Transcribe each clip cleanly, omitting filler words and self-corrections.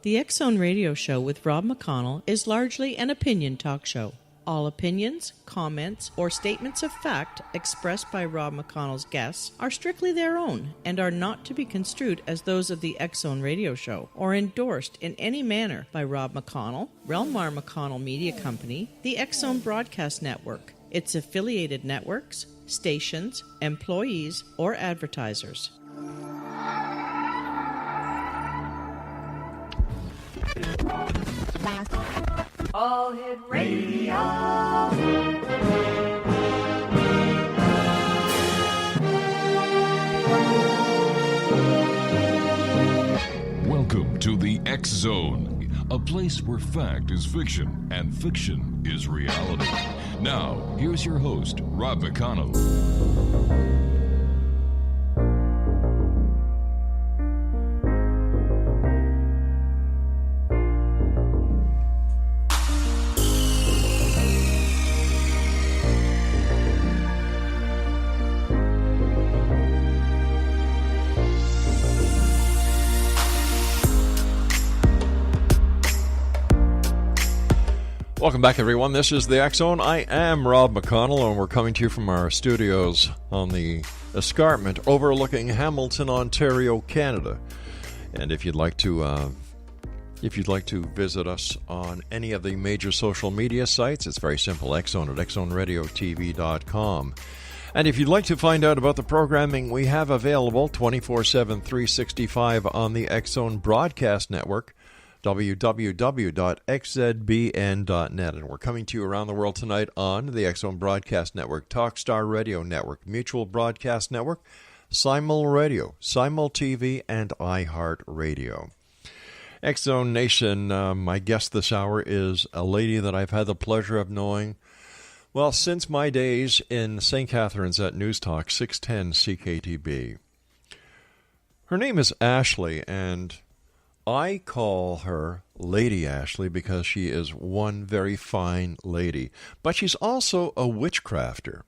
The X-Zone Radio Show with Rob McConnell is largely an opinion talk show. All opinions, comments, or statements of fact expressed by Rob McConnell's guests are strictly their own and are not to be construed as those of the X-Zone Radio Show or endorsed in any manner by Rob McConnell, rel-mar McConnell Media Company, the X-Zone Broadcast Network, its affiliated networks, stations, employees, or advertisers. All Hit Radio. Welcome to the X Zone, a place where fact is fiction and fiction is reality. Now, here's your host, Rob McConnell. Welcome back, everyone. This is the X-Zone. I am Rob McConnell, and we're coming to you from our studios on the escarpment overlooking Hamilton, Ontario, Canada. And if you'd like to visit us on any of the major social media sites, it's very simple: X-Zone at xzoneradiotv.com. And if you'd like to find out about the programming we have available 24/7, 365 on the X-Zone Broadcast Network, www.xzbn.net. And we're coming to you around the world tonight on the X-Zone Broadcast Network, Talkstar Radio Network, Mutual Broadcast Network, Simul Radio, Simul TV, and iHeart Radio. X-Zone Nation, my guest this hour is a lady that I've had the pleasure of knowing, well, since my days in St. Catharines at News Talk 610 CKTB. Her name is Ashley, and I call her Lady Ashley because she is one very fine lady. But she's also a witchcrafter.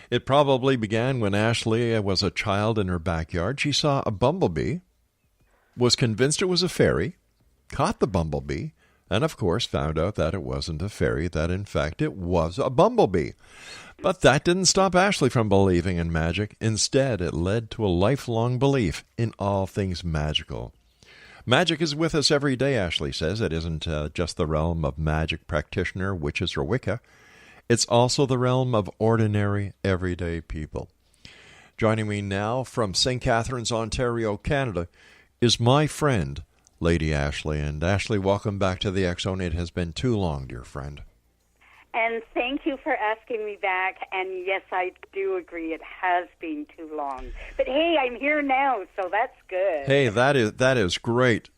It probably began when Ashley was a child in her backyard. She saw a bumblebee, was convinced it was a fairy, caught the bumblebee, and of course found out that it wasn't a fairy, that in fact it was a bumblebee. But that didn't stop Ashley from believing in magic. Instead, it led to a lifelong belief in all things magical. Magic is with us every day, Ashley says. It isn't just the realm of magic practitioner, witches, or Wicca. It's also the realm of ordinary, everyday people. Joining me now from St. Catharines, Ontario, Canada, is my friend, Lady Ashley. And Ashley, welcome back to the X-Zone. It has been too long, dear friend. And thank you for asking me back. And yes, I do agree. It has been too long. But hey, I'm here now, so that's good. Hey, that is great.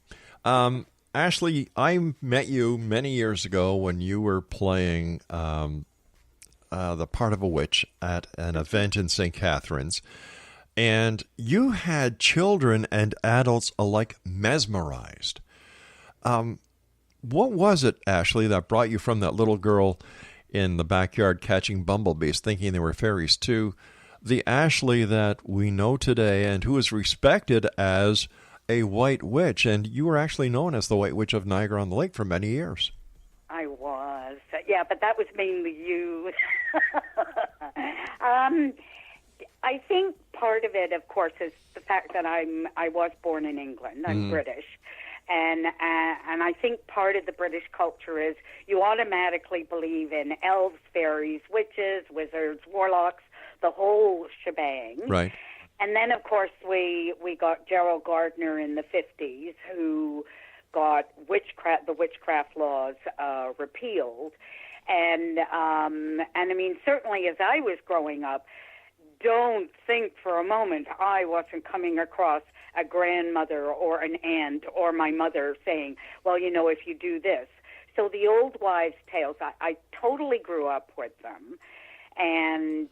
Ashley, I met you many years ago when you were playing the part of a witch at an event in St. Catharines. And you had children and adults alike mesmerized. What was it, Ashley, that brought you from that little girl in the backyard catching bumblebees, thinking they were fairies, to the Ashley that we know today and who is respected as a white witch? And you were actually known as the White Witch of Niagara-on-the-Lake for many years. I was. Yeah, but that was mainly you. I think part of it, of course, is the fact that I was born in England. I'm British. And I think part of the British culture is you automatically believe in elves, fairies, witches, wizards, warlocks, the whole shebang. Right. And then, of course, we got Gerald Gardner in the 50s, who got the witchcraft laws repealed. And I mean, certainly as I was growing up, don't think for a moment I wasn't coming across a grandmother or an aunt or my mother saying, well, you know, if you do this. So the old wives' tales, I totally grew up with them. And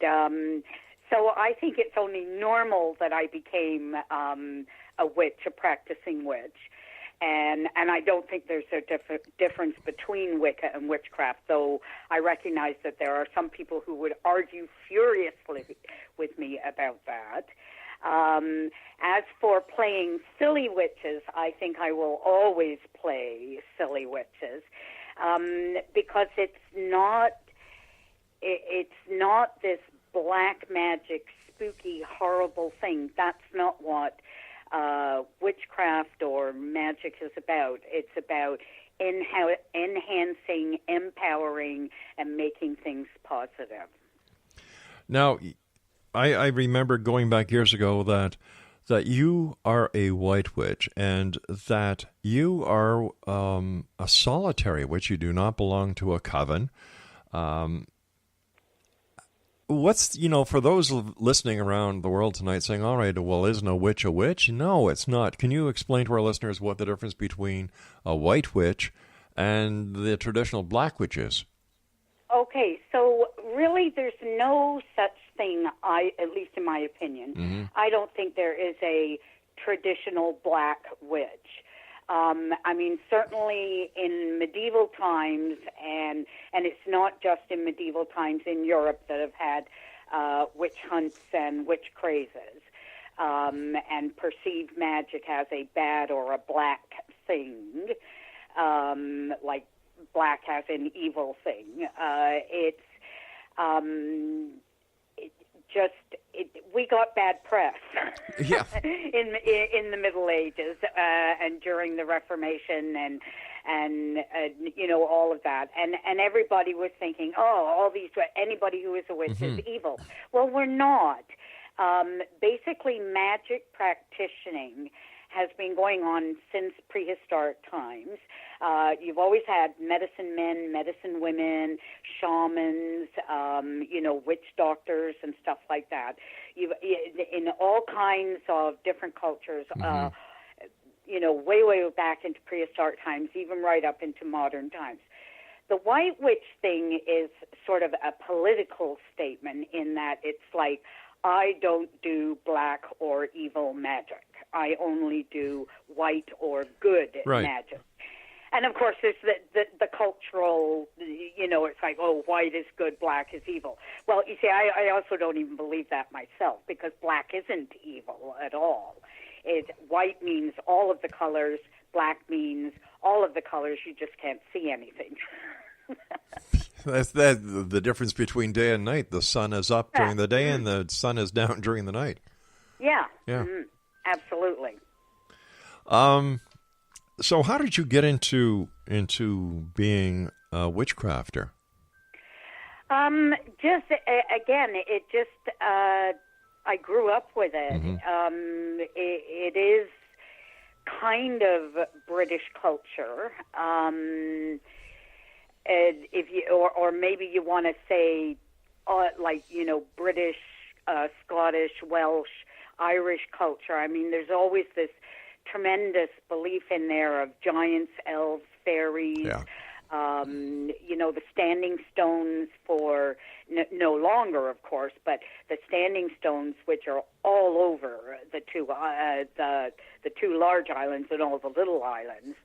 so I think it's only normal that I became a witch, a practicing witch. And I don't think there's a difference between Wicca and witchcraft, though I recognize that there are some people who would argue furiously with me about that. As for playing silly witches, I think I will always play silly witches, because it's not this black magic, spooky, horrible thing. That's not what witchcraft or magic is about. It's about enhancing, empowering, and making things positive. Now, I remember going back years ago that you are a white witch and that you are a solitary witch. You do not belong to a coven. What's, for those listening around the world tonight saying, all right, well, isn't a witch a witch? No, it's not. Can you explain to our listeners what the difference between a white witch and the traditional black witch is? Okay, so really there's no such thing, at least in my opinion. Mm-hmm. I don't think there is a traditional black witch. Certainly in medieval times, and it's not just in medieval times in Europe that have had witch hunts and witch crazes, and perceived magic as a bad or a black thing, like black as an evil thing. We got bad press yeah. in the Middle Ages and during the Reformation and all of that, and everybody was thinking, anybody who is a witch is evil. Well, we're not. Basically, magic practicing has been going on since prehistoric times. You've always had medicine men, medicine women, shamans, witch doctors and stuff like that. In all kinds of different cultures, way back into prehistoric times, even right up into modern times. The white witch thing is sort of a political statement in that it's like, I don't do black or evil magic. I only do white or good magic. And, of course, there's the cultural, it's like, white is good, black is evil. Well, you see, I also don't even believe that myself, because black isn't evil at all. White means all of the colors, black means all of the colors, you just can't see anything. That's the difference between day and night. The sun is up during the day and the sun is down during the night. Yeah. Mm-hmm. Absolutely. So how did you get into being a witchcrafter? I grew up with it. Mm-hmm. It is kind of British culture. If you, or maybe you want to say, British, Scottish, Welsh, Irish culture. I mean, there's always this tremendous belief in there of giants, elves, fairies. Yeah. The standing stones for no longer, of course, but the standing stones, which are all over the two large islands and all the little islands,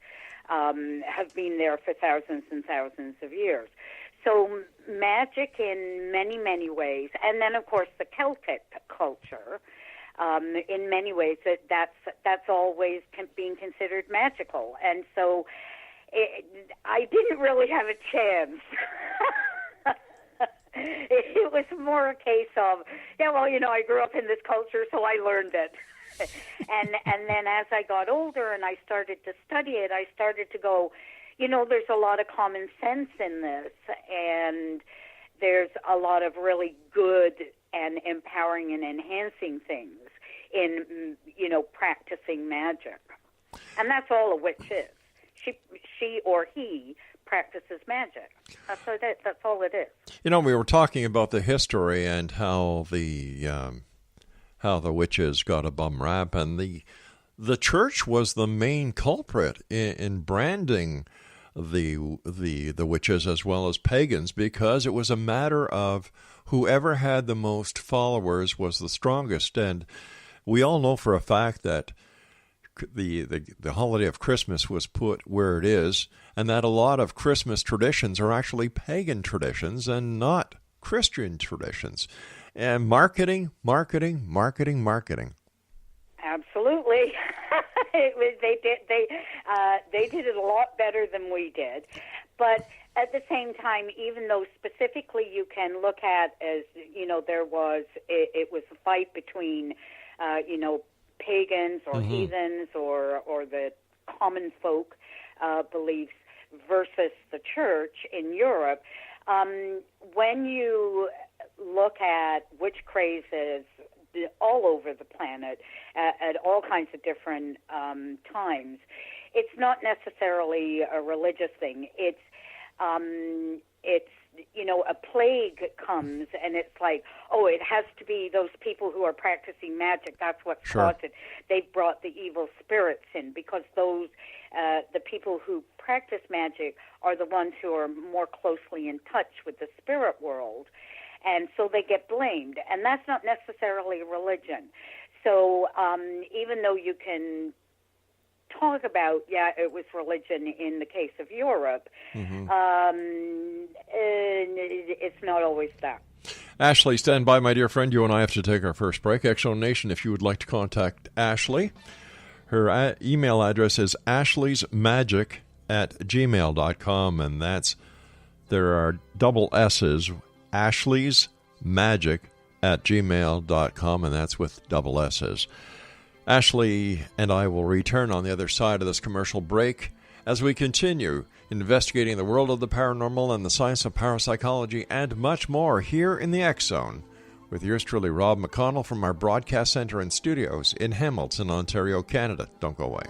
have been there for thousands and thousands of years. So magic in many, many ways, and then of course the Celtic culture. In many ways, that's always being considered magical, and so I didn't really have a chance. It was more a case of, I grew up in this culture, so I learned it. and then as I got older and I started to study it, I started to go, there's a lot of common sense in this, and there's a lot of really good and empowering and enhancing things in, practicing magic. And that's all a witch is. She or he practices magic. That's all it is. We were talking about the history and how the witches got a bum rap, and the church was the main culprit in branding the witches as well as pagans, because it was a matter of whoever had the most followers was the strongest. And we all know for a fact that the holiday of Christmas was put where it is, and that a lot of Christmas traditions are actually pagan traditions and not Christian traditions. And marketing. They did it a lot better than we did, but at the same time, even though specifically you can look at, as you know, it was a fight between pagans or heathens or the common folk beliefs versus the church in Europe. When you look at witch crazes all over the planet at all kinds of different times, it's not necessarily a religious thing. It's a plague comes and it's like, oh, it has to be those people who are practicing magic. That's what's caused it. They've brought the evil spirits in, because those the people who practice magic are the ones who are more closely in touch with the spirit world, and so they get blamed. And that's not necessarily religion. So even though you can talk about, it was religion in the case of Europe, it's not always that. Ashley, stand by, my dear friend. You and I have to take our first break. X-Zone Nation, if you would like to contact Ashley, her email address is ashleysmagic@gmail.com, and there are double S's, ashleysmagic@gmail.com, and that's with double S's. Ashley and I will return on the other side of this commercial break as we continue investigating the world of the paranormal and the science of parapsychology and much more here in the X-Zone with yours truly, Rob McConnell, from our broadcast center and studios in Hamilton, Ontario, Canada. Don't go away.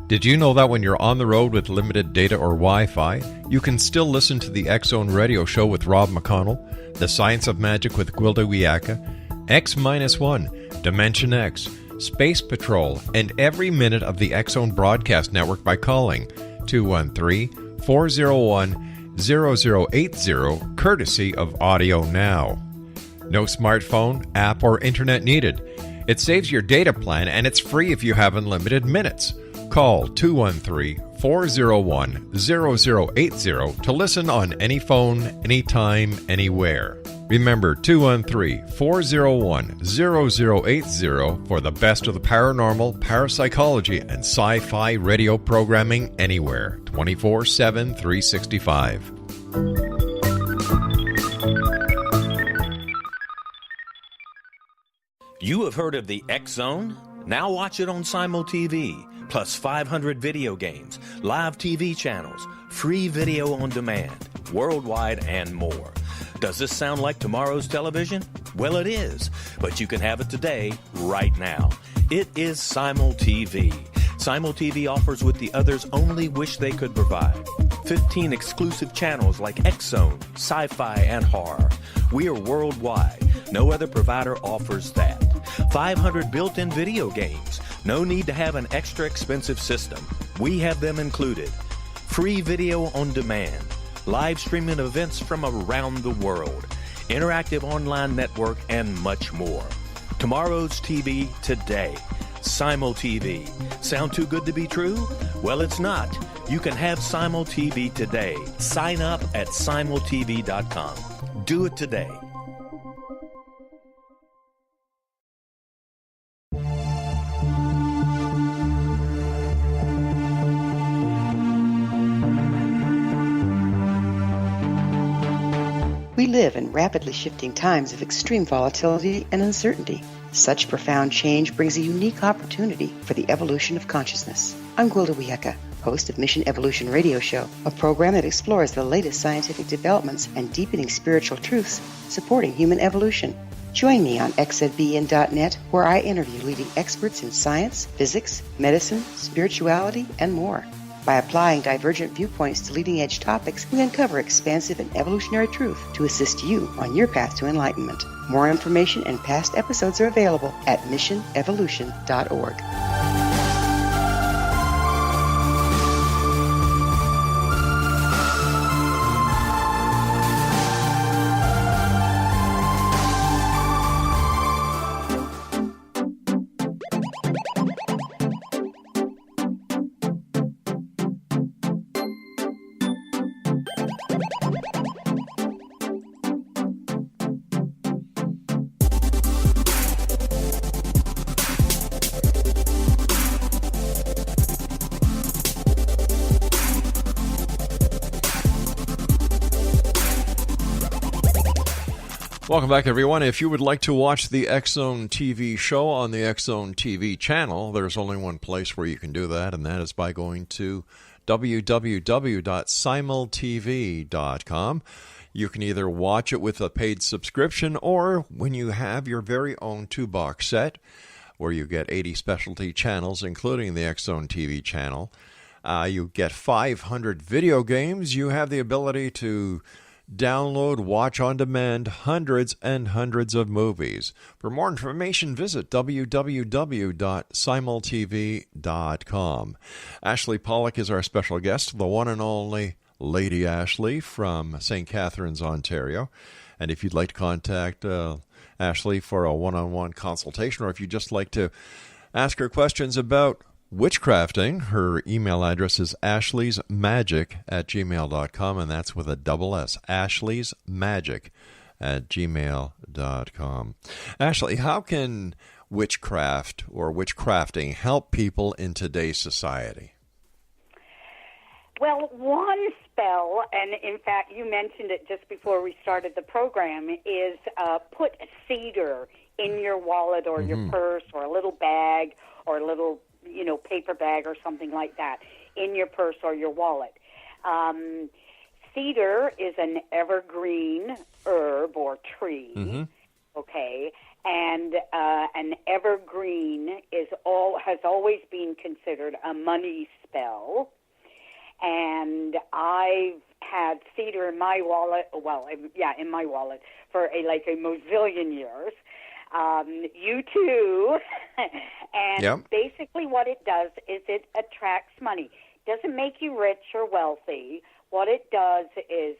Did you know that when you're on the road with limited data or Wi-Fi, you can still listen to the X-Zone radio show with Rob McConnell, The Science of Magic with Gwilda Wiyaka, X-1, Dimension X, Space Patrol, and every minute of the X-Zone broadcast network by calling 213-401-0080, courtesy of Audio Now. No smartphone, app, or internet needed. It saves your data plan, and it's free if you have unlimited minutes. Call 213-401-0080 to listen on any phone, anytime, anywhere. Remember, 213-401-0080 for the best of the paranormal, parapsychology, and sci-fi radio programming anywhere, 24/7, 365. You have heard of the X-Zone? Now watch it on Simul TV. Plus 500 video games, live TV channels, free video on demand, worldwide, and more. Does this sound like tomorrow's television? Well, it is, but you can have it today, right now. It is Simul TV. Simul TV offers what the others only wish they could provide. 15 exclusive channels like X-Zone, Sci-Fi, and Horror. We are worldwide. No other provider offers that. 500 built-in video games. No need to have an extra expensive system. We have them included. Free video on demand. Live streaming events from around the world. Interactive online network, and much more. Tomorrow's TV today. Simul TV. Sound too good to be true? Well, it's not. You can have Simul TV today. Sign up at simultv.com. Do it today. We live in rapidly shifting times of extreme volatility and uncertainty. Such profound change brings a unique opportunity for the evolution of consciousness. I'm Gwilda Wiyaka, host of Mission Evolution Radio Show, a program that explores the latest scientific developments and deepening spiritual truths supporting human evolution. Join me on xzbn.net, where I interview leading experts in science, physics, medicine, spirituality, and more. By applying divergent viewpoints to leading-edge topics, we uncover expansive and evolutionary truth to assist you on your path to enlightenment. More information and past episodes are available at missionevolution.org. Welcome back, everyone. If you would like to watch the X-Zone TV show on the X-Zone TV channel, there's only one place where you can do that, and that is by going to www.simultv.com. You can either watch it with a paid subscription, or when you have your very own 2-box set, where you get 80 specialty channels, including the X-Zone TV channel, you get 500 video games. You have the ability to download, watch on demand hundreds and hundreds of movies. For more information, visit www.simultv.com. Ashley Pollock is our special guest, the one and only Lady Ashley from St. Catharines, Ontario. And if you'd like to contact Ashley for a one-on-one consultation, or if you'd just like to ask her questions about witchcrafting, her email address is ashleysmagic@gmail.com, and that's with a double S, ashleysmagic@gmail.com. Ashley, how can witchcraft or witchcrafting help people in today's society? Well, one spell, and in fact, you mentioned it just before we started the program, is put cedar in your wallet or your purse or a little bag or a little paper bag or something like that in your purse or your wallet. Cedar is an evergreen herb or tree, okay, and an evergreen has always been considered a money spell. And I've had cedar in my wallet, in my wallet for a mozillion years. You too. And basically what it does is it attracts money. Doesn't make you rich or wealthy. What it does is,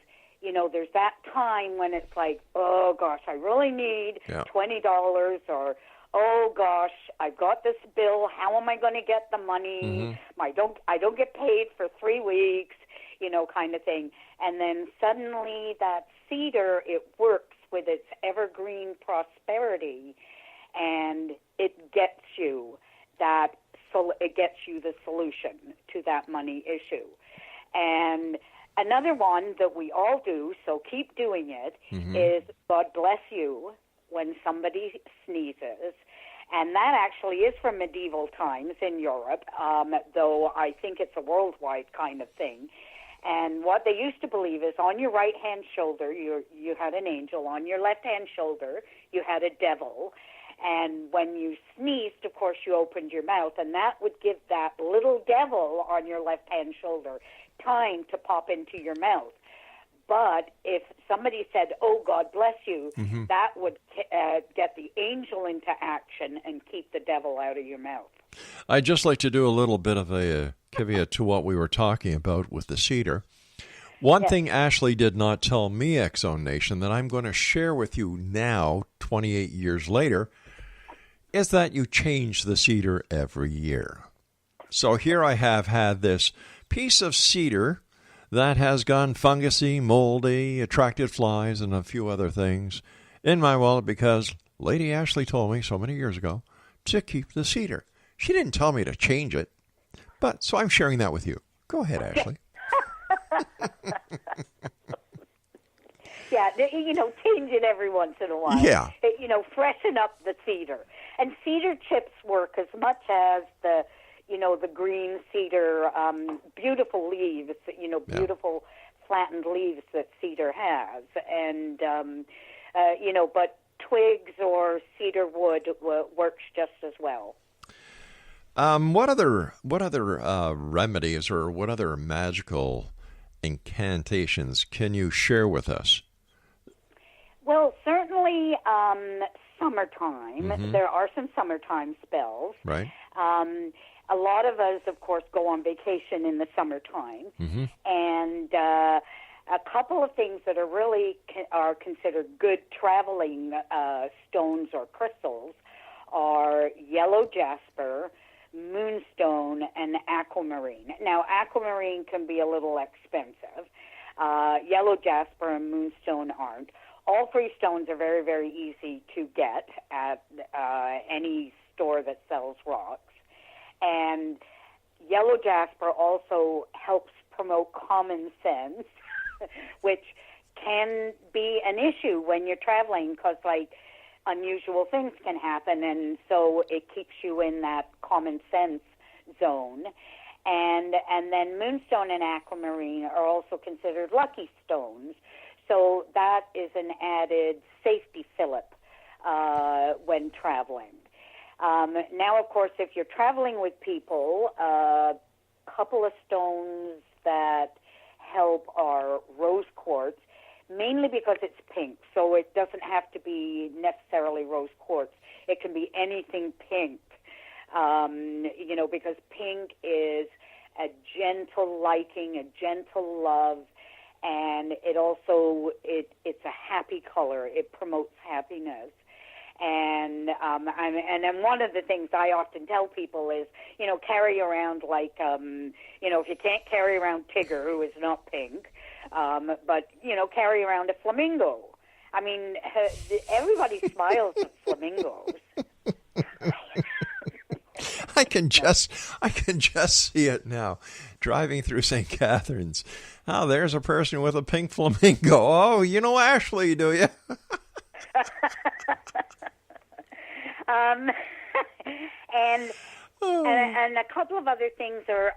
there's that time when it's like, oh gosh, I really need $20, or oh gosh, I've got this bill. How am I going to get the money? I don't get paid for 3 weeks, kind of thing. And then suddenly that cedar, it works with its evergreen prosperity, and it gets you the solution to that money issue. And another one that we all do, so keep doing it, is God bless you when somebody sneezes. And that actually is from medieval times in Europe, though I think it's a worldwide kind of thing. And what they used to believe is on your right-hand shoulder, you had an angel. On your left-hand shoulder, you had a devil. And when you sneezed, of course, you opened your mouth, and that would give that little devil on your left-hand shoulder time to pop into your mouth. But if somebody said, oh, God bless you, that would get the angel into action and keep the devil out of your mouth. I'd just like to do a little bit of a caveat to what we were talking about with the cedar. One thing Ashley did not tell me, X-Zone Nation, that I'm going to share with you now, 28 years later, is that you change the cedar every year. So here I have had this piece of cedar that has gone fungusy, moldy, attracted flies, and a few other things in my wallet because Lady Ashley told me so many years ago to keep the cedar. She didn't tell me to change it, but so I'm sharing that with you. Go ahead, Ashley. Yeah, change it every once in a while. Yeah. Freshen up the cedar. And cedar chips work as much as the green cedar, beautiful leaves, beautiful flattened leaves that cedar has. And, but twigs or cedar wood works just as well. What other remedies or what other magical incantations can you share with us? Well, certainly summertime. There are some summertime spells. Right. A lot of us, of course, go on vacation in the summertime. And a couple of things that are considered good traveling stones or crystals are yellow jasper, moonstone, and aquamarine. Now, aquamarine can be a little expensive. Yellow jasper and moonstone aren't. All three stones are very, very easy to get at any store that sells rocks. And yellow jasper also helps promote common sense, which can be an issue issue when you're traveling because, like, unusual things can happen, and so it keeps you in that common sense zone. And then moonstone and aquamarine are also considered lucky stones, so that is an added safety fillip when traveling. Now, of course, if you're traveling with people, a couple of stones that help are rose quartz, mainly because it's pink, so it doesn't have to be necessarily rose quartz. It can be anything pink, because pink is a gentle liking, a gentle love, and it also, it's a happy color. It promotes happiness. And then one of the things I often tell people is, carry around like, if you can't carry around Tigger, who is not pink, but, carry around a flamingo. I mean, everybody smiles at flamingos. I can just see it now, driving through St. Catharines. Oh, there's a person with a pink flamingo. Oh, you know Ashley, do you? And a couple of other things are,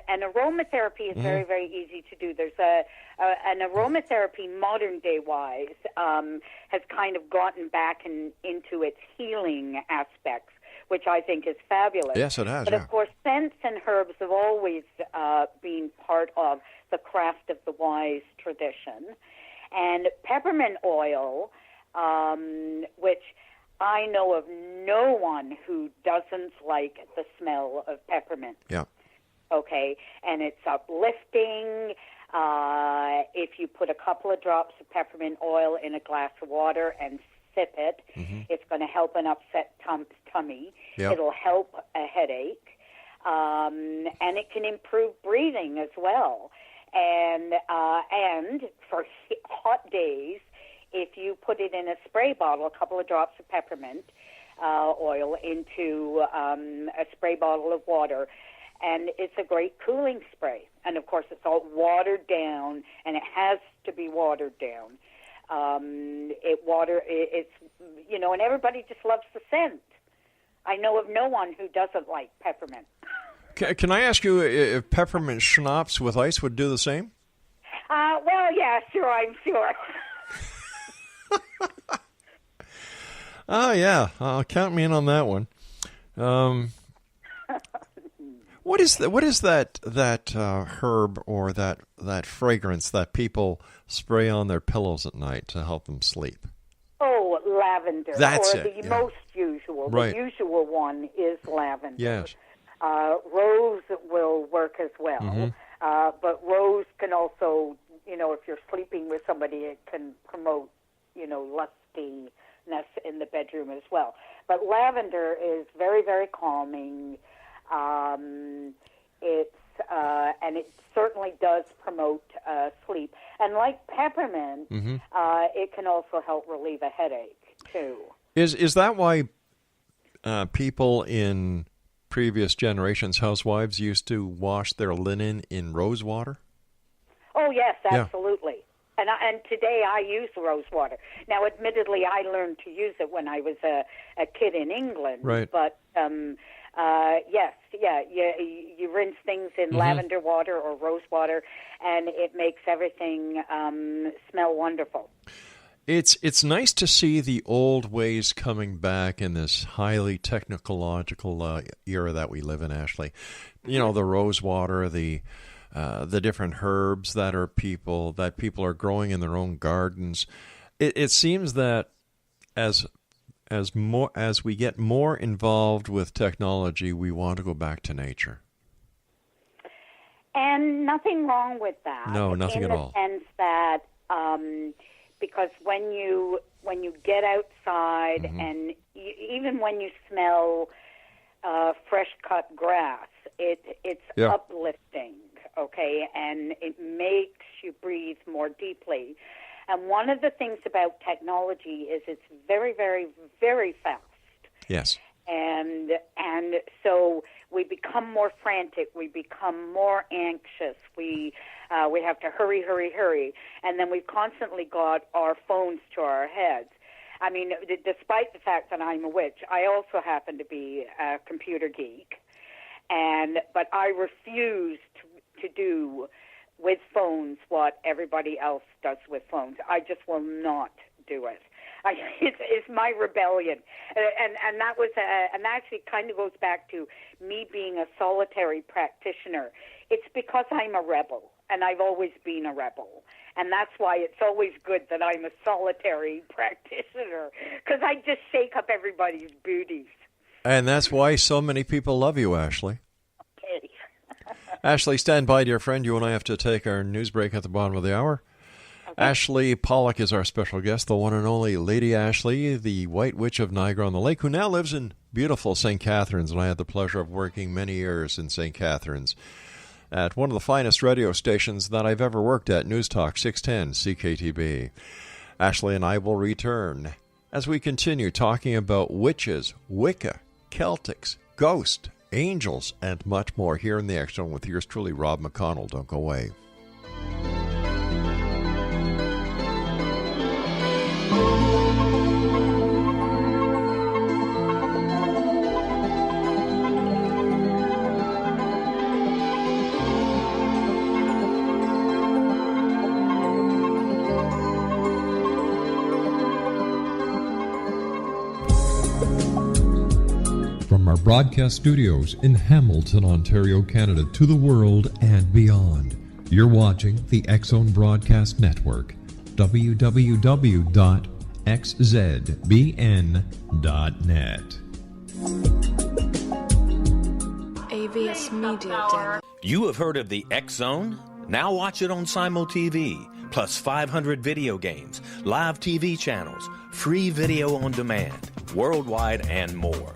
and aromatherapy is very, very easy to do. There's an aromatherapy modern day wise has kind of gotten back into its healing aspects, which I think is fabulous. Yes, it has. But of course, scents and herbs have always been part of the craft of the wise tradition. And peppermint oil, which I know of no one who doesn't like the smell of peppermint. Yeah. Okay, and it's uplifting. If you put a couple of drops of peppermint oil in a glass of water and sip it, it's going to help an upset tummy. Yep. It'll help a headache, and it can improve breathing as well. And for hot days, if you put it in a spray bottle, a couple of drops of peppermint oil into a spray bottle of water, and it's a great cooling spray. And, of course, it's all watered down, and it has to be watered down. It's and everybody just loves the scent. I know of no one who doesn't like peppermint. Can I ask you if peppermint schnapps with ice would do the same? Well, yeah, sure, I'm sure. Oh, yeah. Count me in on that one. What is that herb or that fragrance that people spray on their pillows at night to help them sleep? Oh, lavender. That's or it. The most usual. Right. The usual one is lavender. Yes. Rose will work as well. But rose can also, if you're sleeping with somebody, it can promote, lustiness in the bedroom as well. But lavender is very, very calming. And it certainly does promote sleep. And like peppermint, it can also help relieve a headache too. Is that why people in previous generations, housewives, used to wash their linen in rose water? Oh yes, absolutely. Yeah. And today I use rose water. Now, admittedly, I learned to use it when I was a kid in England. Right. But yes, you rinse things in lavender water or rose water, and it makes everything smell wonderful. It's nice to see the old ways coming back in this highly technological era that we live in, Ashley. The rose water, the different herbs that people are growing in their own gardens. It seems that as we get more involved with technology, we want to go back to nature. And nothing wrong with that. No, nothing at all. In the sense that because when you get outside and even when you smell fresh cut grass, it's uplifting, okay, and it makes you breathe more deeply. And one of the things about technology is it's very, very, very fast. Yes. And so we become more frantic, we become more anxious, we have to hurry, and then we've constantly got our phones to our heads. I mean, despite the fact that I'm a witch, I also happen to be a computer geek, but I refuse to do with phones what everybody else does with phones. I just will not do it. It's my rebellion, and that was and that actually kind of goes back to me being a solitary practitioner. It's because I'm a rebel, and I've always been a rebel, and that's why it's always good that I'm a solitary practitioner, because I just shake up everybody's booties. And that's why so many people love you, Ashley. Okay. Ashley, stand by, dear friend. You and I have to take our news break at the bottom of the hour. Ashley Pollock is our special guest, the one and only Lady Ashley, the White Witch of Niagara-on-the-Lake, who now lives in beautiful St. Catharines, and I had the pleasure of working many years in St. Catharines at one of the finest radio stations that I've ever worked at, News Talk 610 CKTB. Ashley and I will return as we continue talking about witches, Wicca, Celtics, ghosts, angels, and much more here in the X-Zone with yours truly, Rob McConnell. Don't go away. From our broadcast studios in Hamilton, Ontario, Canada, to the world and beyond, you're watching the X-Zone Broadcast Network, www.xzbn.net. AVS Media Den. You have heard of the X-Zone? Now watch it on Simul TV, plus 500 video games, live TV channels, free video on demand, worldwide, and more.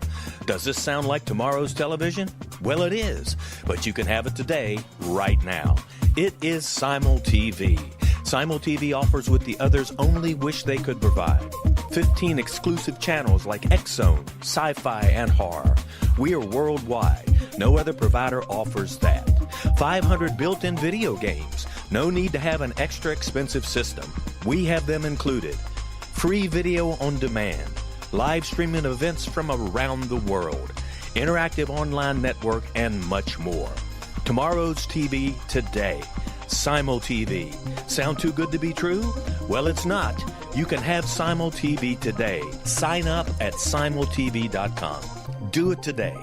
Does this sound like tomorrow's television? Well, it is, but you can have it today, right now. It is Simul TV. Simul TV offers what the others only wish they could provide. 15 exclusive channels like X-Zone, Sci-Fi, and Horror. We are worldwide. No other provider offers that. 500 built-in video games. No need to have an extra expensive system. We have them included. Free video on demand. Live streaming events from around the world. Interactive online network, and much more. Tomorrow's TV today. Simul TV. Sound too good to be true? Well, it's not. You can have Simul TV today. Sign up at simultv.com. Do it today.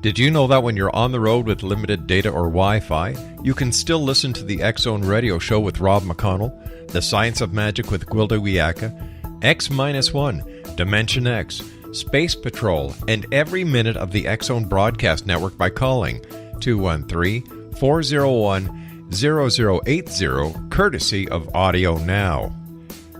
Did you know that when you're on the road with limited data or Wi-Fi, you can still listen to the X-Zone radio show with Rob McConnell, The Science of Magic with Gwilda Wiyaka, X-1, Dimension X, Space Patrol, and every minute of the X-Zone Broadcast Network by calling 213-401-0080, courtesy of Audio Now.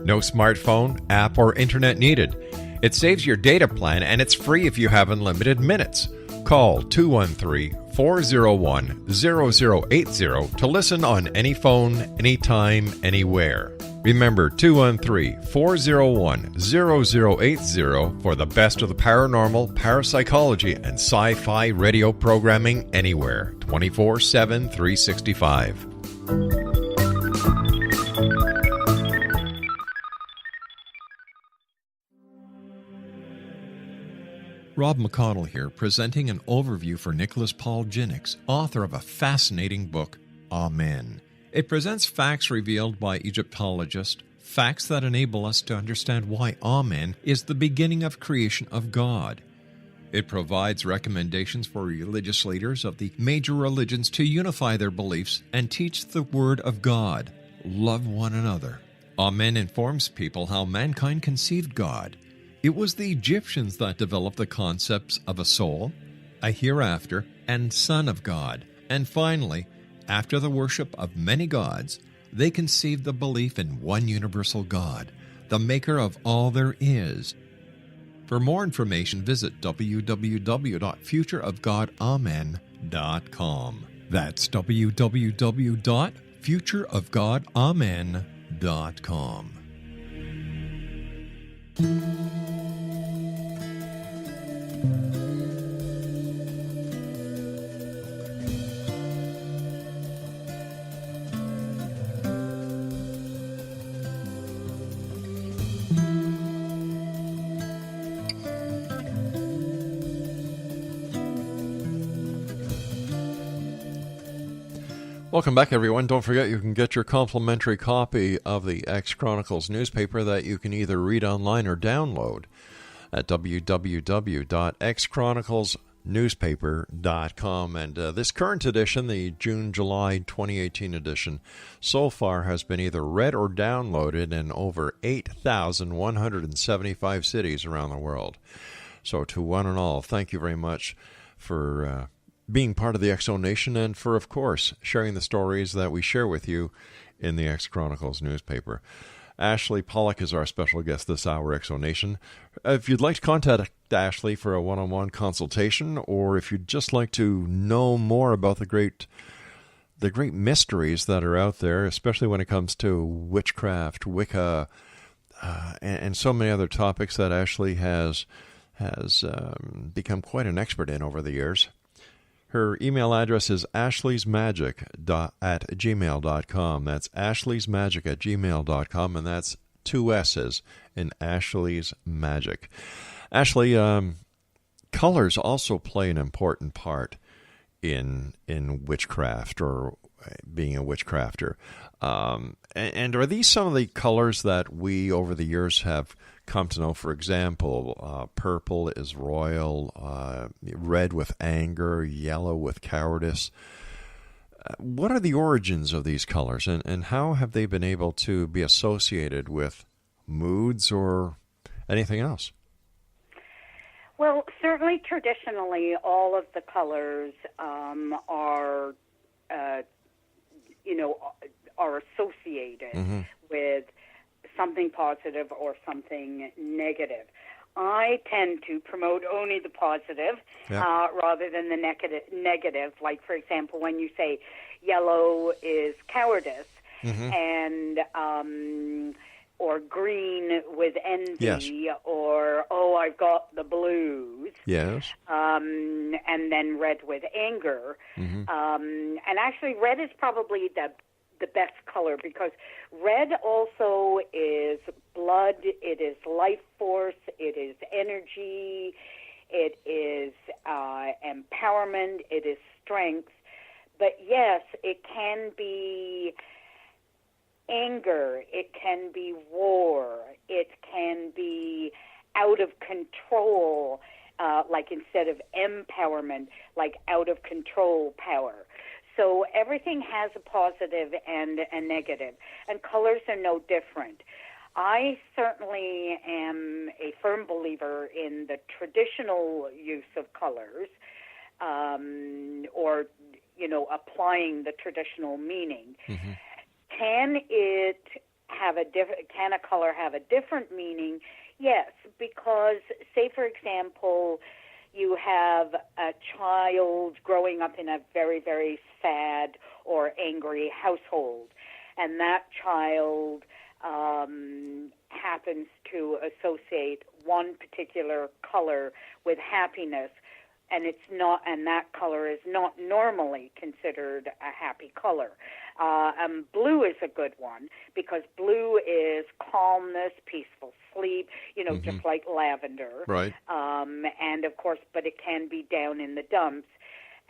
No smartphone, app, or internet needed. It saves your data plan, and it's free if you have unlimited minutes. Call 213-401-0080 to listen on any phone, anytime, anywhere. Remember, 213-401-0080 for the best of the paranormal, parapsychology, and sci-fi radio programming anywhere, 24/7, 365. Rob McConnell here, presenting an overview for Nicholas Paul Jennings, author of a fascinating book, Amen. It presents facts revealed by Egyptologists, facts that enable us to understand why Amen is the beginning of creation of God. It provides recommendations for religious leaders of the major religions to unify their beliefs and teach the Word of God. Love one another. Amen informs people how mankind conceived God. It was the Egyptians that developed the concepts of a soul, a hereafter, and Son of God. And finally, after the worship of many gods, they conceived the belief in one universal God, the maker of all there is. For more information, visit www.futureofgodamen.com. That's www.futureofgodamen.com. www.ashleypollock.com. Welcome back, everyone. Don't forget you can get your complimentary copy of the X Chronicles newspaper that you can either read online or download at www.xchroniclesnewspaper.com. And this current edition, the June-July 2018 edition, so far has been either read or downloaded in over 8,175 cities around the world. So to one and all, thank you very much for being part of the X-Zone Nation, and for, of course, sharing the stories that we share with you in the X Chronicles newspaper. Ashley Pollock is our special guest this hour, X-Zone Nation. If you'd like to contact Ashley for a one-on-one consultation, or if you'd just like to know more about the great mysteries that are out there, especially when it comes to witchcraft, wicca, and so many other topics that Ashley has become quite an expert in over the years. Her email address is ashleysmagic@gmail.com. That's ashleysmagic@gmail.com, and that's 2 S's in Ashley's Magic. Ashley, colors also play an important part in witchcraft, or being a witchcrafter. And are these some of the colors that we, over the years, have come to know? For example, purple is royal, red with anger, yellow with cowardice. What are the origins of these colors, and how have they been able to be associated with moods or anything else? Well, certainly traditionally, all of the colors are associated with something positive or something negative. I tend to promote only the positive rather than the negative. Like, for example, when you say yellow is cowardice, and or green with envy, or I've got the blues, and then red with anger. And actually, red is probably the best color, because red also is blood, it is life force, it is energy, it is empowerment, it is strength. But yes, it can be anger, it can be war, it can be out of control, like instead of empowerment, like out of control power. So everything has a positive and a negative, and colors are no different. I certainly am a firm believer in the traditional use of colors, or, applying the traditional meaning. Can a color have a different meaning? Yes, because, say, for example, you have a child growing up in a very, very sad or angry household, and that child happens to associate one particular color with happiness, and that color is not normally considered a happy color. Blue is a good one, because blue is calmness, peaceful sleep, just like lavender. Right. And of course, but it can be down in the dumps,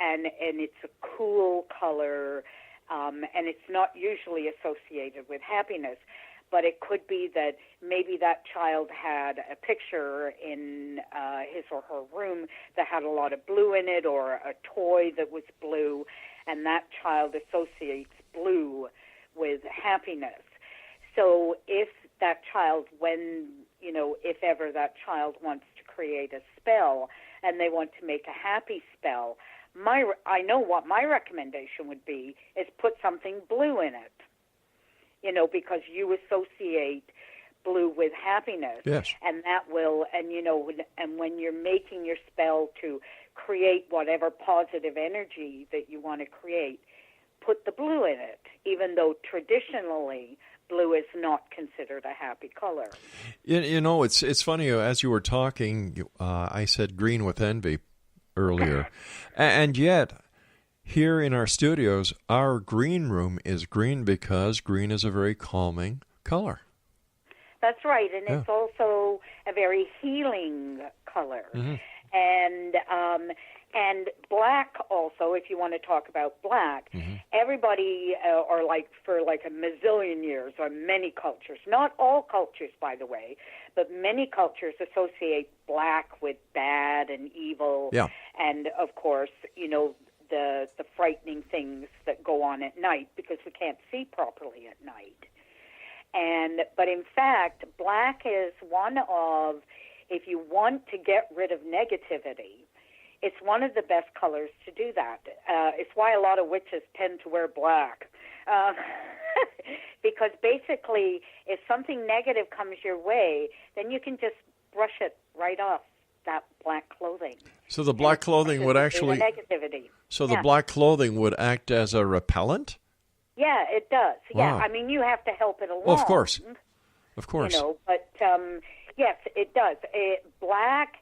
and it's a cool color, and it's not usually associated with happiness. But it could be that maybe that child had a picture in his or her room that had a lot of blue in it, or a toy that was blue, and that child associates blue with happiness. So if that child, if ever that child wants to create a spell and they want to make a happy spell, I know what my recommendation would be is put something blue in it. Because you associate blue with happiness. Yes. And that will, and when you're making your spell to create whatever positive energy that you want to create, put the blue in it, even though traditionally blue is not considered a happy color. You know, it's funny, as you were talking, I said green with envy earlier. And yet, here in our studios, our green room is green because green is a very calming color. That's right, and it's also a very healing color. And black also, if you want to talk about black, everybody, or like for like a mazillion years, or many cultures, not all cultures, by the way, but many cultures associate black with bad and evil. Yeah. And, of course, you know, the frightening things that go on at night because we can't see properly at night. But in fact, black is one of, if you want to get rid of negativity, it's one of the best colors to do that. It's why a lot of witches tend to wear black. Because basically, if something negative comes your way, then you can just brush it right off that black clothing. So the black clothing would actually... negativity. So the black clothing would act as a repellent? Yeah, it does. Wow. Yeah, I mean, you have to help it along. Well, of course. Of course. You know, but yes, it does. Black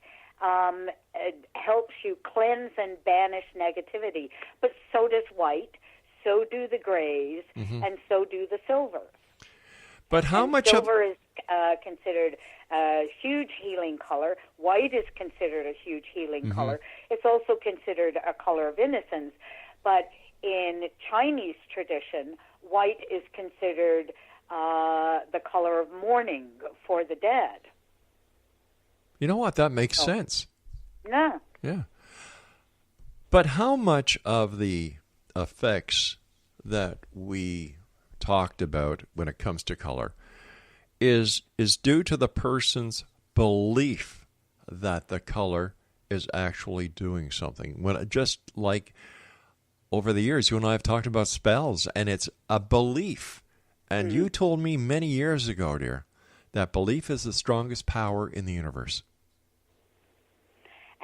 it helps you cleanse and banish negativity, but so does white, so do the grays, and so do the silvers. But how much silver is considered a huge healing color. White is considered a huge healing color. It's also considered a color of innocence, but in Chinese tradition, white is considered the color of mourning for the dead. You know what? That makes sense. No. Yeah. But how much of the effects that we talked about when it comes to color is due to the person's belief that the color is actually doing something? When just like over the years, you and I have talked about spells, and it's a belief. And you told me many years ago, dear, that belief is the strongest power in the universe.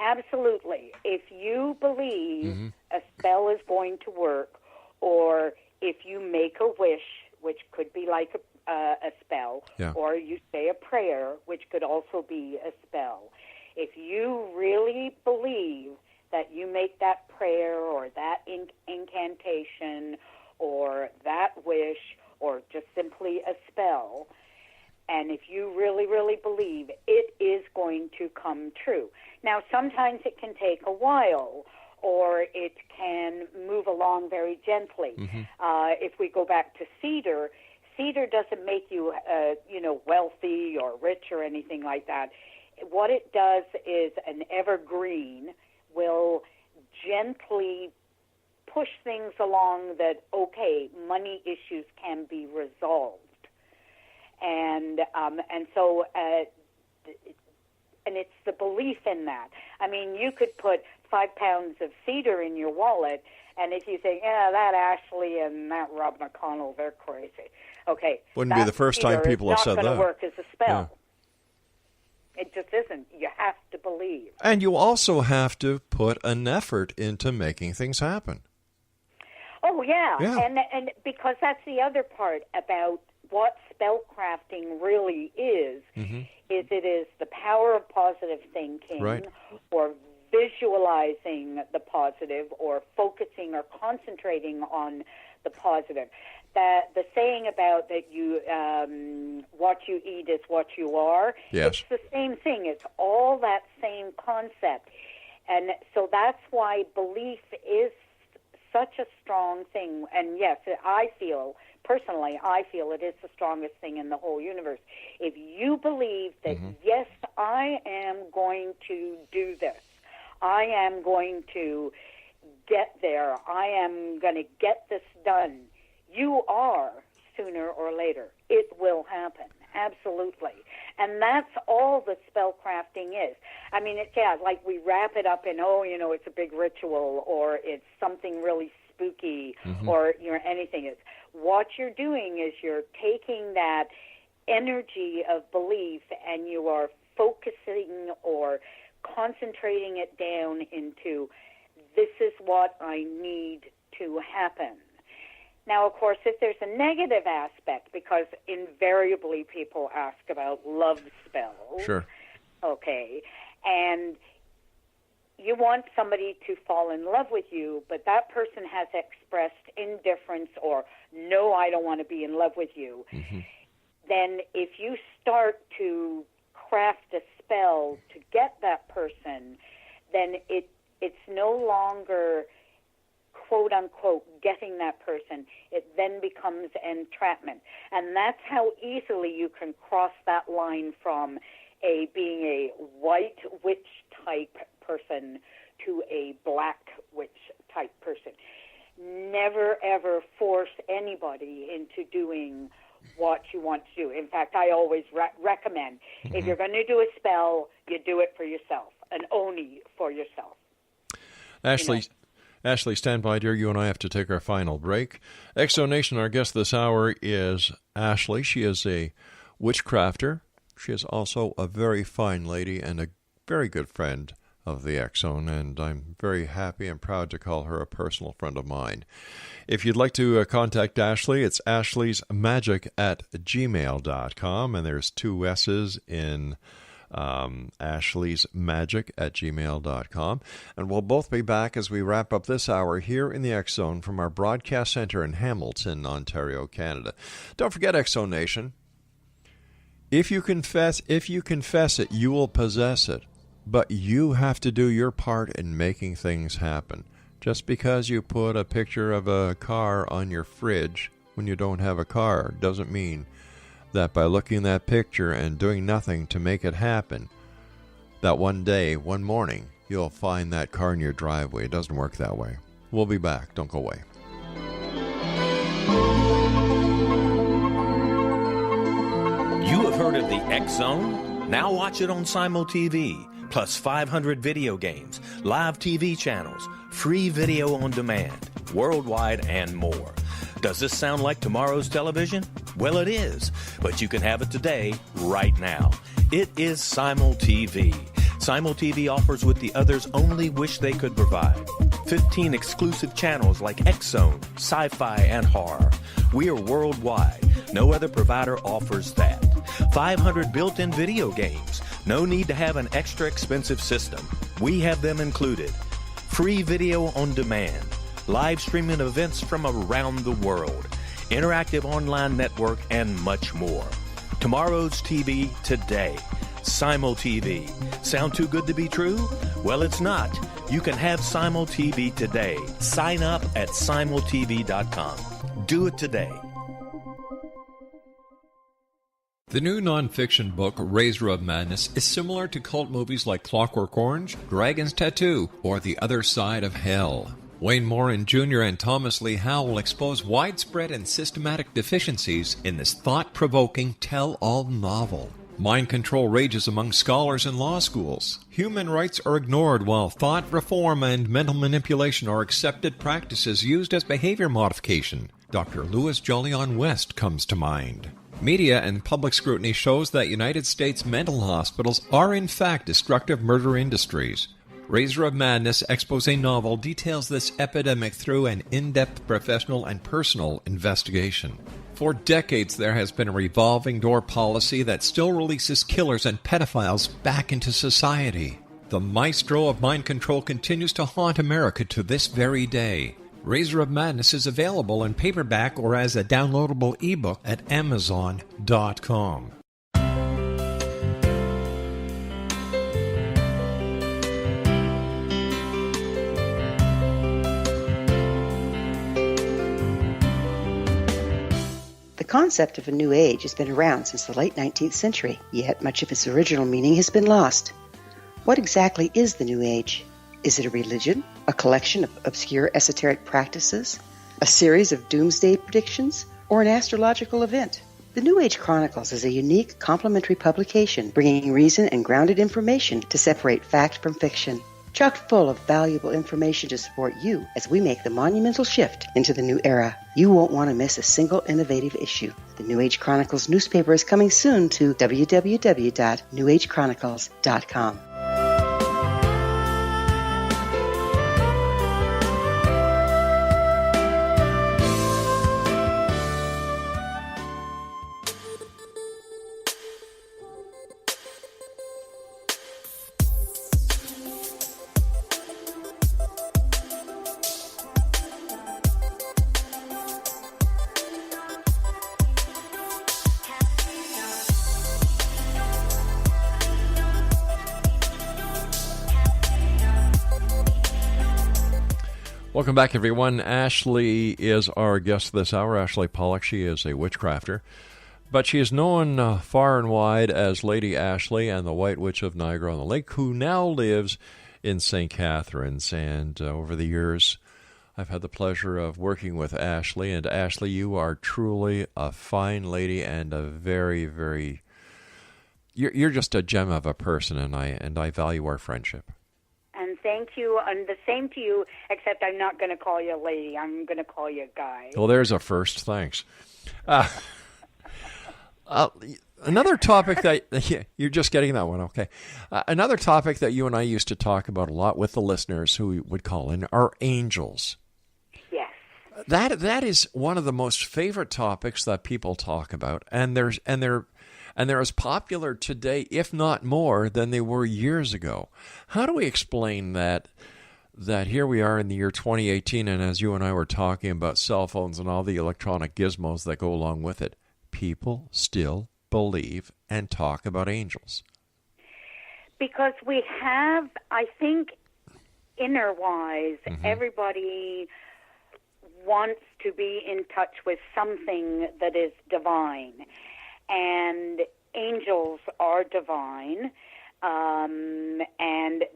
Absolutely. If you believe a spell is going to work, or if you make a wish, which could be like a spell, or you say a prayer, which could also be a spell, if you really believe that you make that prayer or that incantation or that wish or just simply a spell, and if you really, really believe, it is going to come true. Now, sometimes it can take a while, or it can move along very gently. If we go back to cedar, cedar doesn't make you, wealthy or rich or anything like that. What it does is an evergreen will gently push things along that, okay, money issues can be resolved. And so it's the belief in that. I mean, you could put 5 pounds of cedar in your wallet, and if you think, that Ashley and that Rob McConnell, they're crazy. Okay. Wouldn't be the first time people have said that. It's not going to work as a spell. Yeah. It just isn't. You have to believe. And you also have to put an effort into making things happen. Oh, yeah. And because that's the other part about what spellcrafting really is it is the power of positive thinking, or visualizing the positive, or focusing or concentrating on the positive. That the saying about that you what you eat is what you are, it's the same thing. It's all that same concept. And so that's why belief is such a strong thing. And yes, personally, I feel it is the strongest thing in the whole universe. If you believe that, yes, I am going to do this, I am going to get there, I am going to get this done, you are, sooner or later. It will happen. Absolutely. And that's all that spellcrafting is. I mean, it's like we wrap it up in, it's a big ritual, or it's something really spooky, or anything. Is what you're doing is you're taking that energy of belief and you are focusing or concentrating it down into, this is what I need to happen. Now, of course, if there's a negative aspect, because invariably people ask about love spells. Sure. Okay. And you want somebody to fall in love with you, but that person has expressed indifference or, no, I don't want to be in love with you. Mm-hmm. Then if you start to craft a spell to get that person, then it's no longer, quote unquote, getting that person. It then becomes entrapment. And that's how easily you can cross that line from being a white witch type person to a black witch type person. Never ever force anybody into doing what you want to do. In fact, I always recommend, if you're going to do a spell, you do it for yourself, and only for yourself. Ashley, stand by, dear. You and I have to take our final break. Exonation, our guest this hour is Ashley. She is a witchcrafter. She is also a very fine lady and a very good friend of the X-Zone, and I'm very happy and proud to call her a personal friend of mine. If you'd like to contact Ashley, it's ashleysmagic@gmail.com, and there's 2 S's in ashleysmagic@gmail.com. And we'll both be back as we wrap up this hour here in the X-Zone from our broadcast center in Hamilton, Ontario, Canada. Don't forget, X-Zone Nation, if you confess it, you will possess it. But you have to do your part in making things happen. Just because you put a picture of a car on your fridge when you don't have a car doesn't mean that by looking at that picture and doing nothing to make it happen, that one day, one morning, you'll find that car in your driveway. It doesn't work that way. We'll be back. Don't go away. You have heard of the X-Zone? Now watch it on Simul TV. Plus 500 video games, live TV channels, free video on demand, worldwide, and more. Does this sound like tomorrow's television? Well, it is, but you can have it today, right now. It is Simul TV. Simul TV offers what the others only wish they could provide. 15 exclusive channels like X-Zone, sci-fi, and horror. We are worldwide. No other provider offers that. 500 built-in video games. No need to have an extra expensive system. We have them included. Free video on demand. Live streaming events from around the world. Interactive online network, and much more. Tomorrow's TV today. Simul TV. Sound too good to be true? Well, it's not. You can have Simul TV today. Sign up at simultv.com. Do it today. The new nonfiction book, Razor of Madness, is similar to cult movies like Clockwork Orange, Dragon's Tattoo, or The Other Side of Hell. Wayne Morin Jr. and Thomas Lee Howe will expose widespread and systematic deficiencies in this thought-provoking tell-all novel. Mind control rages among scholars in law schools. Human rights are ignored while thought reform and mental manipulation are accepted practices used as behavior modification. Dr. Louis Jolyon West comes to mind. Media and public scrutiny shows that United States mental hospitals are in fact destructive murder industries. Razor of Madness expose novel details this epidemic through an in-depth professional and personal investigation. For decades there has been a revolving door policy that still releases killers and pedophiles back into society. The maestro of mind control continues to haunt America to this very day. Razor of Madness is available in paperback or as a downloadable ebook at Amazon.com. The concept of a new age has been around since the late 19th century, yet much of its original meaning has been lost. What exactly is the new age? Is it a religion, a collection of obscure esoteric practices, a series of doomsday predictions, or an astrological event? The New Age Chronicles is a unique complementary publication bringing reason and grounded information to separate fact from fiction. Chock full of valuable information to support you as we make the monumental shift into the new era. You won't want to miss a single innovative issue. The New Age Chronicles newspaper is coming soon to www.newagechronicles.com. Welcome back, everyone. Ashley is our guest this hour. Ashley Pollock. She is a witchcrafter, but she is known far and wide as Lady Ashley and the White Witch of Niagara-on-the-Lake, who now lives in St. Catharines. And over the years, I've had the pleasure of working with Ashley. And Ashley, you are truly a fine lady and a very, very... You're just a gem of a person, and I value our friendship. And thank you, and the same to you, except I'm not going to call you a lady. I'm going to call you a guy. Well, there's a first. Thanks. Another topic that you're just getting that one, okay. Another topic that you and I used to talk about a lot with the listeners who would call in are angels. Yes. That is one of the most favorite topics that people talk about, and they're as popular today, if not more, than they were years ago. How do we explain that here we are in the year 2018, and as you and I were talking about cell phones and all the electronic gizmos that go along with it, people still believe and talk about angels? Because we have, I think, inner-wise, everybody wants to be in touch with something that is divine. And angels are divine, and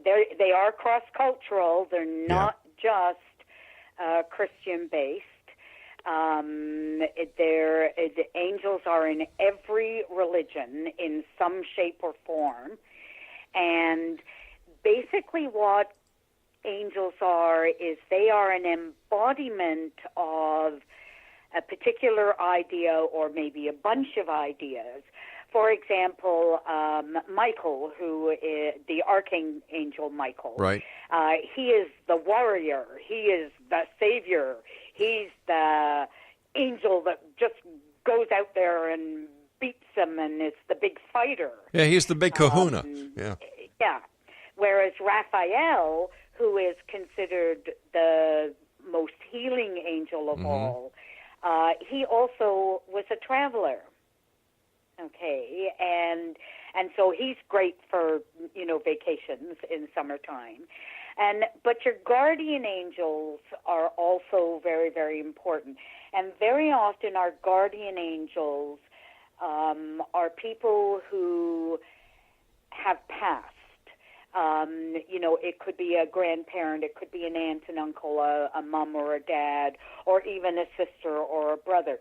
they are cross-cultural. They're not just Christian-based. The angels are in every religion in some shape or form. And basically what angels are is they are an embodiment of a particular idea or maybe a bunch of ideas. For example, Michael, who is the Archangel Michael. Right. He is the warrior. He is the savior. He's the angel that just goes out there and beats them and is the big fighter. Yeah, he's the big kahuna. Yeah. Whereas Raphael, who is considered the most healing angel of all, he also was a traveler. Okay, and so he's great for, vacations in summertime. But your guardian angels are also very, very important. And very often our guardian angels are people who have passed. It could be a grandparent, it could be an aunt and uncle, a mom or a dad, or even a sister or a brother.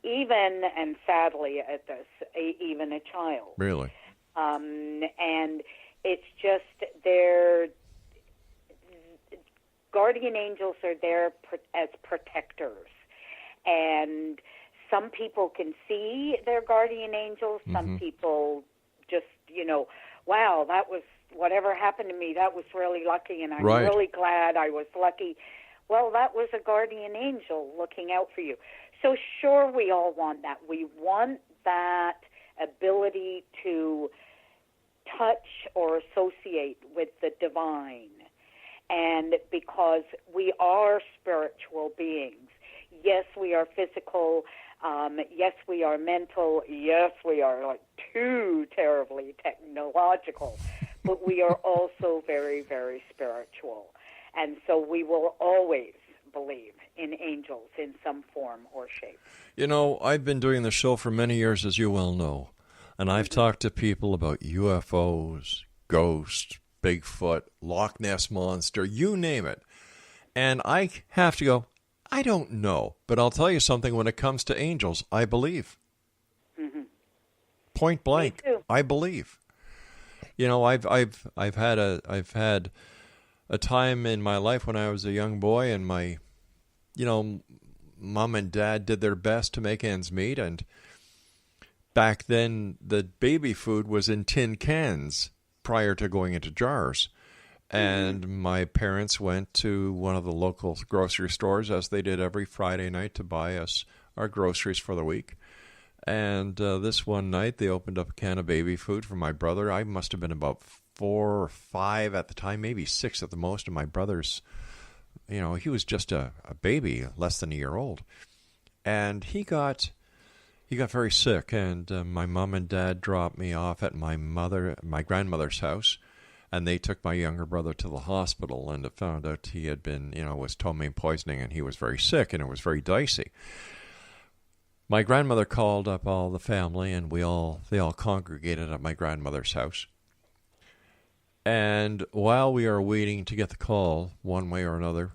Even, and sadly at this, even a child. Really? And it's just their guardian angels are there as protectors. And some people can see their guardian angels. Some people just, wow, that was, whatever happened to me, that was really lucky, and I'm really glad I was lucky. Well, that was a guardian angel looking out for you. So sure, we all want that. We want that ability to touch or associate with the divine. And because we are spiritual beings, yes, we are physical, yes, we are mental, yes, we are too terribly technological, but we are also very, very spiritual. And so we will always believe in angels in some form or shape. I've been doing the show for many years, as you well know, and I've talked to people about UFOs, ghosts, Bigfoot, Loch Ness Monster, you name it. And I have to go, I don't know, but I'll tell you something, when it comes to angels, I believe. Point blank, I believe. I've had a time in my life when I was a young boy, and my mom and dad did their best to make ends meet, and back then the baby food was in tin cans prior to going into jars. And my parents went to one of the local grocery stores, as they did every Friday night, to buy us our groceries for the week. And this one night, they opened up a can of baby food for my brother. I must have been about 4 or 5 at the time, maybe 6 at the most. And my brother's, he was just a baby, less than a year old. And he got very sick. And my mom and dad dropped me off at my grandmother's house. And they took my younger brother to the hospital, and it found out he had been, was ptomaine poisoning, and he was very sick, and it was very dicey. My grandmother called up all the family, and they all congregated at my grandmother's house. And while we are waiting to get the call, one way or another,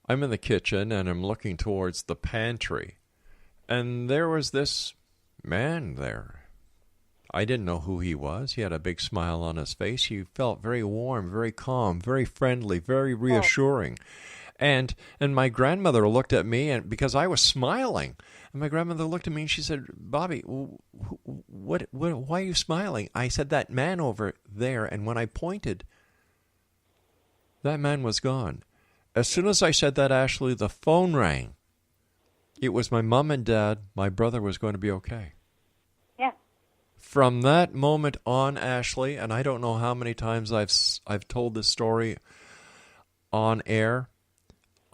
I'm in the kitchen, and I'm looking towards the pantry. And there was this man there. I didn't know who he was. He had a big smile on his face. He felt very warm, very calm, very friendly, very reassuring. And my grandmother looked at me, and because I was smiling, and my grandmother looked at me and she said, "Bobby, why are you smiling?" I said, "That man over there." And when I pointed, that man was gone. As soon as I said that, Ashley, the phone rang. It was my mom and dad. My brother was going to be okay. Yeah. From that moment on, Ashley, and I don't know how many times I've told this story on air,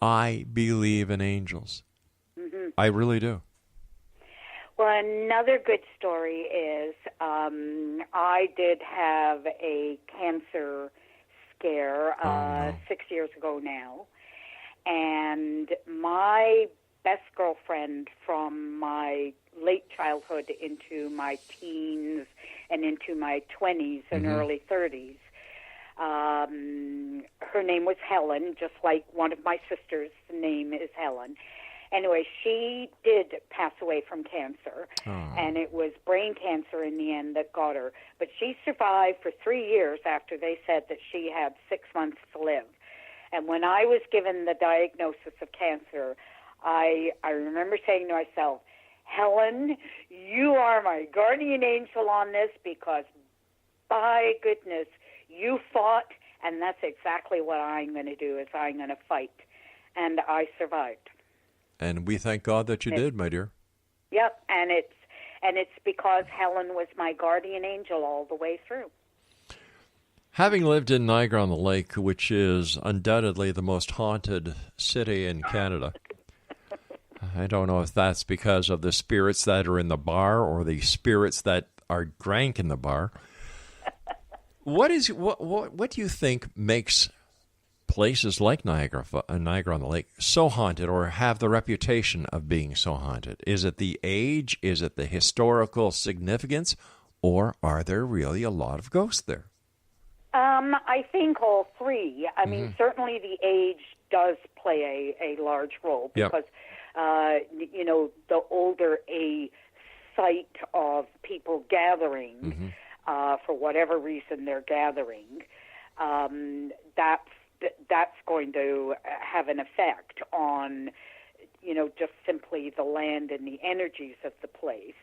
I believe in angels. Mm-hmm. I really do. Well, another good story is I did have a cancer scare 6 years ago now, and my best girlfriend from my late childhood into my teens and into my 20s and early 30s, her name was Helen, just like one of my sisters' name is Helen. Anyway, she did pass away from cancer, and it was brain cancer in the end that got her. But she survived for 3 years after they said that she had 6 months to live. And when I was given the diagnosis of cancer, I remember saying to myself, "Helen, you are my guardian angel on this, because by goodness, you fought, and that's exactly what I'm going to do, is I'm going to fight." And I survived. And we thank God that you did, my dear. Yep, and it's because Helen was my guardian angel all the way through. Having lived in Niagara-on-the-Lake, which is undoubtedly the most haunted city in Canada, I don't know if that's because of the spirits that are in the bar or the spirits that are drank in the bar. What do you think makes places like Niagara-on-the-Lake so haunted, or have the reputation of being so haunted? Is it the age? Is it the historical significance? Or are there really a lot of ghosts there? I think all three. I mean, certainly the age does play a large role, because, the older a site of people gathering, for whatever reason they're gathering, that's going to have an effect on, just simply the land and the energies of the place.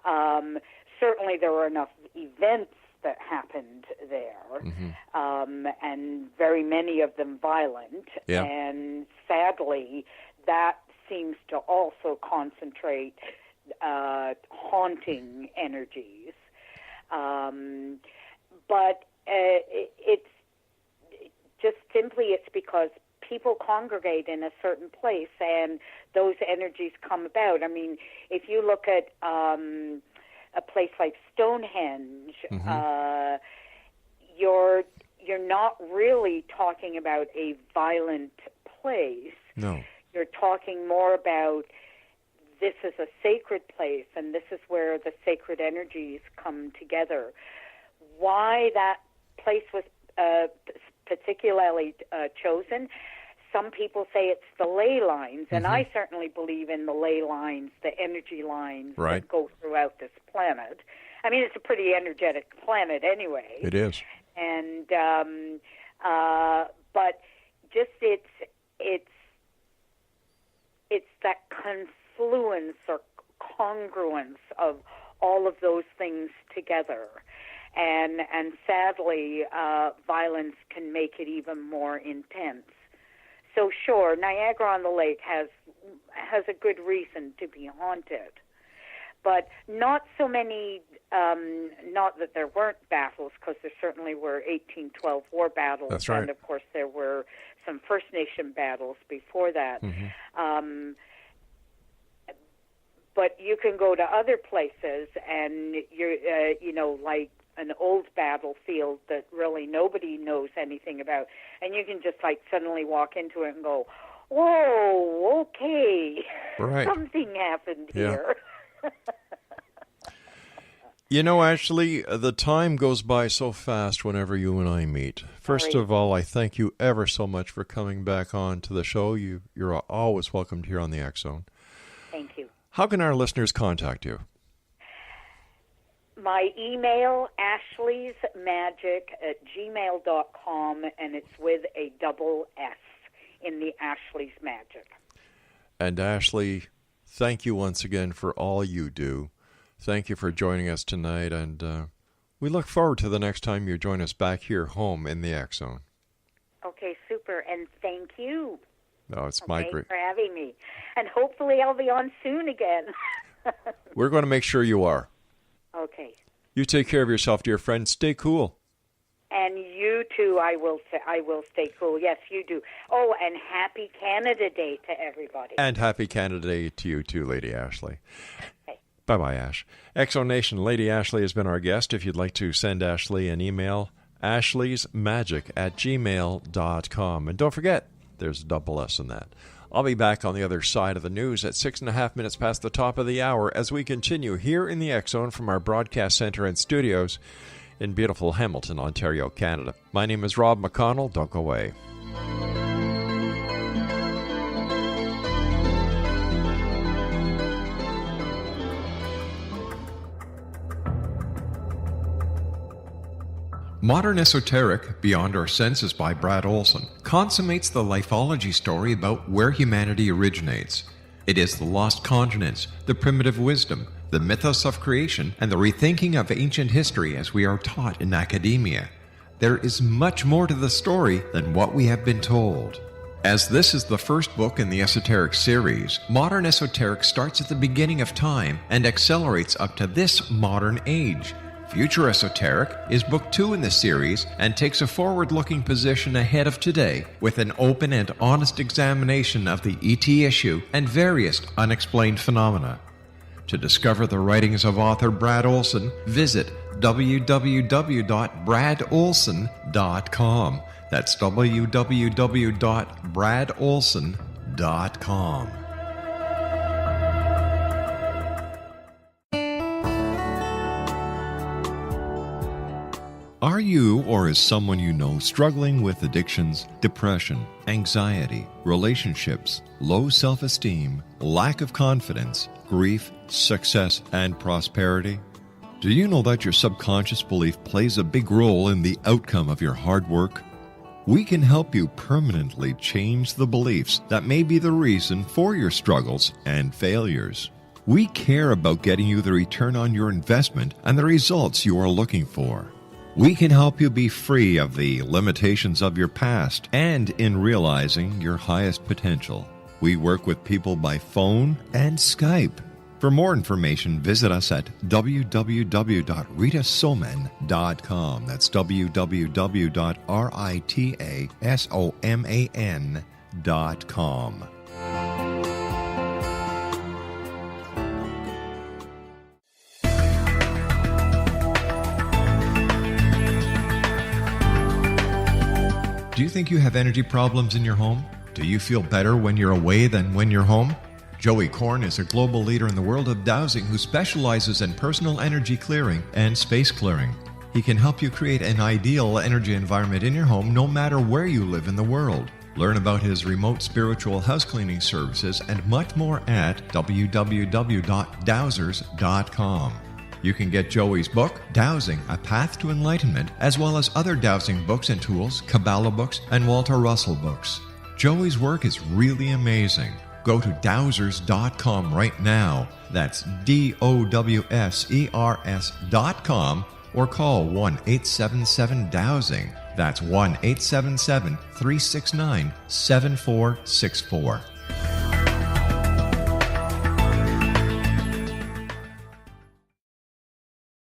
Certainly there were enough events that happened there, and very many of them violent. Yeah. And sadly, that seems to also concentrate haunting energies. But it's just simply, it's because people congregate in a certain place and those energies come about. I mean, if you look at a place like Stonehenge, you're not really talking about a violent place. No. You're talking more about, this is a sacred place, and this is where the sacred energies come together. Why that place was particularly chosen, some people say it's the ley lines, and I certainly believe in the ley lines, the energy lines that go throughout this planet. I mean, it's a pretty energetic planet anyway. It is. And but just it's that confluence or congruence of all of those things together. And sadly, violence can make it even more intense. So sure, Niagara-on-the-Lake has a good reason to be haunted, but not so many. Not that there weren't battles, because there certainly were 1812 war battles. That's right. And of course there were some First Nation battles before that. But you can go to other places, and you're, like an old battlefield that really nobody knows anything about, and you can just like suddenly walk into it and go, whoa, okay, right. Something happened here. You know, Ashley, the time goes by so fast whenever you and I meet. First of all, I thank you ever so much for coming back on to the show. You're always welcomed here on the X Zone. Thank you. How can our listeners contact you? My email, ashleysmagic@gmail.com, and it's with a double S in the Ashley's Magic. And Ashley, thank you once again for all you do. Thank you for joining us tonight, and we look forward to the next time you join us back here home in the X Zone. Okay, super, and thank you. No, it's my great for having me, and hopefully I'll be on soon again. We're going to make sure you are. Okay. You take care of yourself, dear friend. Stay cool. And you too. I will stay cool. Yes, you do. Oh, and happy Canada Day to everybody. And happy Canada Day to you too, Lady Ashley. Bye-bye, Ash. X Zone Nation, Lady Ashley has been our guest. If you'd like to send Ashley an email, ashleysmagic@gmail.com. And don't forget, there's a double S in that. I'll be back on the other side of the news at 6.5 minutes past the top of the hour as we continue here in the X Zone from our broadcast center and studios in beautiful Hamilton, Ontario, Canada. My name is Rob McConnell. Don't go away. Modern Esoteric, Beyond Our Senses by Brad Olson, consummates the lifeology story about where humanity originates. It is the lost continents, the primitive wisdom, the mythos of creation, and the rethinking of ancient history as we are taught in academia. There is much more to the story than what we have been told. As this is the first book in the Esoteric series, Modern Esoteric starts at the beginning of time and accelerates up to this modern age. Future Esoteric is book 2 in the series and takes a forward-looking position ahead of today with an open and honest examination of the ET issue and various unexplained phenomena. To discover the writings of author Brad Olson, visit www.bradolson.com. That's www.bradolson.com. Are you or is someone you know struggling with addictions, depression, anxiety, relationships, low self-esteem, lack of confidence, grief, success, and prosperity? Do you know that your subconscious belief plays a big role in the outcome of your hard work? We can help you permanently change the beliefs that may be the reason for your struggles and failures. We care about getting you the return on your investment and the results you are looking for. We can help you be free of the limitations of your past and in realizing your highest potential. We work with people by phone and Skype. For more information, visit us at www.ritasoman.com. That's www.ritasoman.com. Do you think you have energy problems in your home? Do you feel better when you're away than when you're home? Joey Korn is a global leader in the world of dowsing who specializes in personal energy clearing and space clearing. He can help you create an ideal energy environment in your home no matter where you live in the world. Learn about his remote spiritual house cleaning services and much more at www.dowsers.com. You can get Joey's book, Dowsing, A Path to Enlightenment, as well as other dowsing books and tools, Kabbalah books, and Walter Russell books. Joey's work is really amazing. Go to dowsers.com right now. That's DOWSERS.com or call 1-877-DOWSING. That's 1-877-369-7464.